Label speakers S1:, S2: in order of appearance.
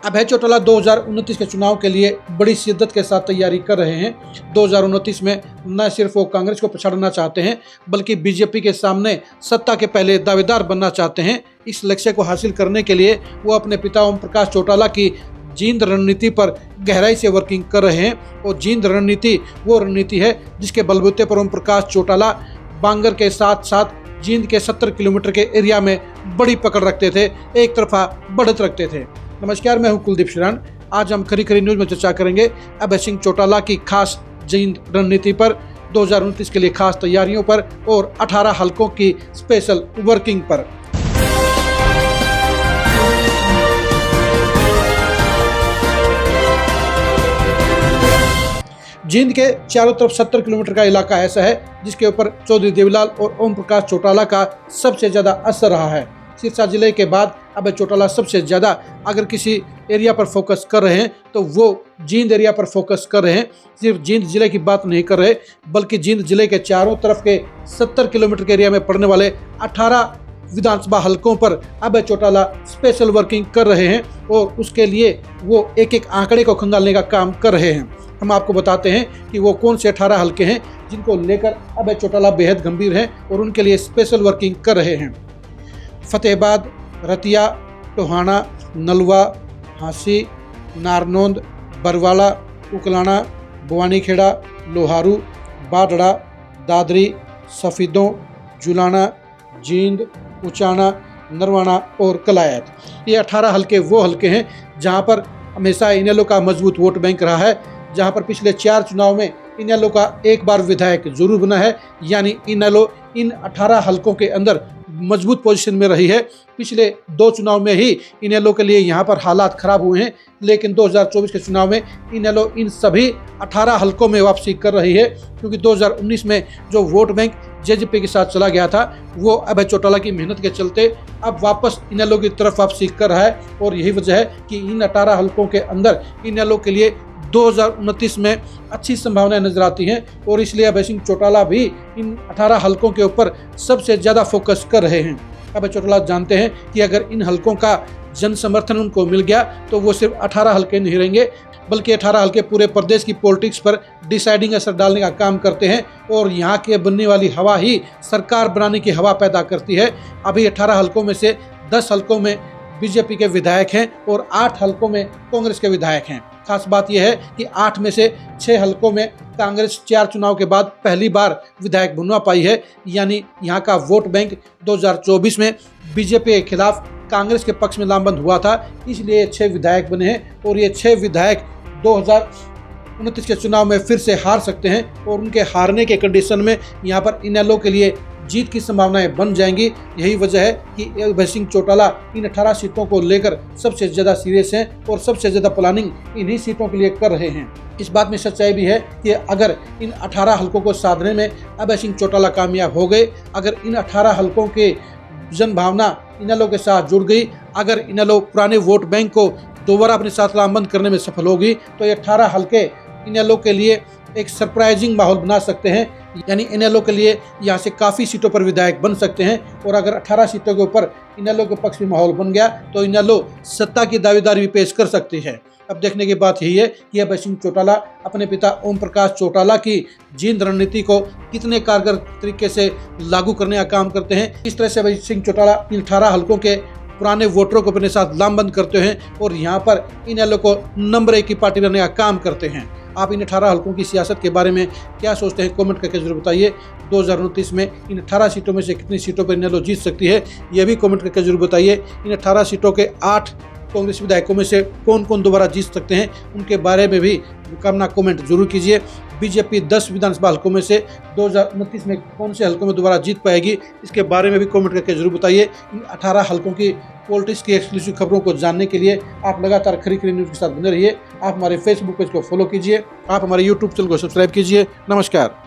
S1: अभय चौटाला 2029 के चुनाव के लिए बड़ी शिद्दत के साथ तैयारी कर रहे हैं। 2029 में न सिर्फ वो कांग्रेस को पछाड़ना चाहते हैं बल्कि बीजेपी के सामने सत्ता के पहले दावेदार बनना चाहते हैं। इस लक्ष्य को हासिल करने के लिए वो अपने पिता ओम प्रकाश चौटाला की जींद रणनीति पर गहराई से वर्किंग कर रहे हैं। और जींद रणनीति वो रणनीति है जिसके बलबूते पर ओम प्रकाश चौटाला बांगर के साथ साथ जींद के 70 किलोमीटर के एरिया में बड़ी पकड़ रखते थे, एक तरफा बढ़त रखते थे। नमस्कार, मैं हूं कुलदीप शिरान। आज हम खरी खरी न्यूज में चर्चा करेंगे अभय सिंह चौटाला की खास जींद रणनीति पर, 2029 के लिए खास तैयारियों पर और 18 हलकों की स्पेशल वर्किंग पर। जींद के चारों तरफ 70 किलोमीटर का इलाका ऐसा है जिसके ऊपर चौधरी देवीलाल और ओम प्रकाश चौटाला का सबसे ज्यादा असर रहा है। सिरसा जिले के बाद अभय चौटाला सबसे ज्यादा अगर किसी एरिया पर फोकस कर रहे हैं तो वो जींद एरिया पर फोकस कर रहे हैं। सिर्फ जींद जिले की बात नहीं कर रहे बल्कि जींद जिले के चारों तरफ के 70 किलोमीटर के एरिया में पड़ने वाले 18 विधानसभा हलकों पर अभय चौटाला स्पेशल वर्किंग कर रहे हैं और उसके लिए वो एक एक आंकड़े को खंगालने का काम कर रहे हैं। हम आपको बताते हैं कि वो कौन से 18 हलके हैं जिनको लेकर अभय चौटाला बेहद गंभीर हैं और उनके लिए स्पेशल वर्किंग कर रहे हैं। फतेहाबाद, रतिया, टोहाना, नलवा, हांसी, नारनौंद, बरवाला, उकलाना, भवानीखेड़ा, लोहारू, बाडड़ा, दादरी, सफीदों, जुलाना, जींद, उचाना, नरवाना और कलायत। ये 18 हलके वो हलके हैं जहां पर हमेशा इनेलो का मजबूत वोट बैंक रहा है, जहां पर पिछले 4 चुनाव में इनेलो का एक बार विधायक जरूर बना है। यानी इनेलो इन 18 हलकों के अंदर मजबूत पोजीशन में रही है। पिछले 2 चुनाव में ही इनेलो के लिए यहाँ पर हालात खराब हुए हैं, लेकिन 2024 के चुनाव में इनेलो इन सभी 18 हलकों में वापसी कर रही है, क्योंकि 2019 में जो वोट बैंक जेजेपी के साथ चला गया था वो अभय चौटाला की मेहनत के चलते अब वापस इनेलो की तरफ वापसी कर रहा है। और यही वजह है कि इन 18 हलकों के अंदर इनेलो के लिए 2029 में अच्छी संभावनाएं नजर आती हैं और इसलिए अभय सिंह चौटाला भी इन 18 हलकों के ऊपर सबसे ज्यादा फोकस कर रहे हैं। अभय चौटाला जानते हैं कि अगर इन हलकों का जन समर्थन उनको मिल गया तो वो सिर्फ 18 हलके नहीं रहेंगे बल्कि 18 हलके पूरे प्रदेश की पॉलिटिक्स पर डिसाइडिंग असर डालने का काम करते हैं और यहाँ के बनने वाली हवा ही सरकार बनाने की हवा पैदा करती है। अभी 18 हलकों में से 10 हलकों में बीजेपी के विधायक हैं और 8 हलकों में कांग्रेस के विधायक हैं। खास बात यह है कि 8 में से 6 हलकों में कांग्रेस 4 चुनाव के बाद पहली बार विधायक बनवा पाई है। यानी यहाँ का वोट बैंक 2024 में बीजेपी के खिलाफ कांग्रेस के पक्ष में लामबंद हुआ था, इसलिए 6 विधायक बने हैं और ये 6 विधायक 2029 के चुनाव में फिर से हार सकते हैं और उनके हारने के कंडीशन में यहाँ पर इनेलो के लिए जीत की संभावनाएं बन जाएंगी। यही वजह है कि अभय सिंह चौटाला इन 18 सीटों को लेकर सबसे ज़्यादा सीरियस हैं और सबसे ज़्यादा प्लानिंग इन्हीं सीटों के लिए कर रहे हैं। इस बात में सच्चाई भी है कि अगर इन 18 हलकों को साधने में अभय सिंह चौटाला कामयाब हो गए, अगर इन 18 हलकों के जन भावना इनेलो के साथ जुड़ गई, अगर इनेलो पुराने वोट बैंक को दोबारा अपने साथ लामबंद करने में सफल होगी तो ये 18 हलके इनेलो के लिए एक सरप्राइजिंग माहौल बना सकते हैं। यानी इनेलो के लिए यहाँ से काफ़ी सीटों पर विधायक बन सकते हैं और अगर 18 सीटों के ऊपर इनेलो के पक्ष में माहौल बन गया तो इनेलो सत्ता की दावेदारी भी पेश कर सकती है। अब देखने की बात यही है कि अभय सिंह चौटाला अपने पिता ओम प्रकाश चौटाला की जींद रणनीति को कितने कारगर तरीके से लागू करने का काम करते हैं। इस तरह से अभय सिंह चौटाला इन 18 हलकों के पुराने वोटरों को अपने साथ लामबंद करते हैं और यहाँ पर इनेलो को नंबर 1 की पार्टी बनाने का काम करते हैं। आप इन 18 हलकों की सियासत के बारे में क्या सोचते हैं, कमेंट करके जरूर बताइए। 2029 में इन 18 सीटों में से कितनी सीटों पर इनेलो जीत सकती है, यह भी कमेंट करके जरूर बताइए। इन 18 सीटों के 8 कांग्रेस विधायकों में से कौन कौन दोबारा जीत सकते हैं, उनके बारे में भी अपना कमेंट जरूर कीजिए। बीजेपी 10 विधानसभा हलकों में से 2029 में कौन से हलकों में दोबारा जीत पाएगी, इसके बारे में भी कमेंट करके जरूर बताइए। इन 18 हलकों की पॉलिटिक्स की एक्सक्लूसिव खबरों को जानने के लिए आप लगातार खरी खरी न्यूज़ के साथ बने रहिए। आप हमारे फेसबुक पेज को फॉलो कीजिए, आप हमारे यूट्यूब चैनल को सब्सक्राइब कीजिए। नमस्कार।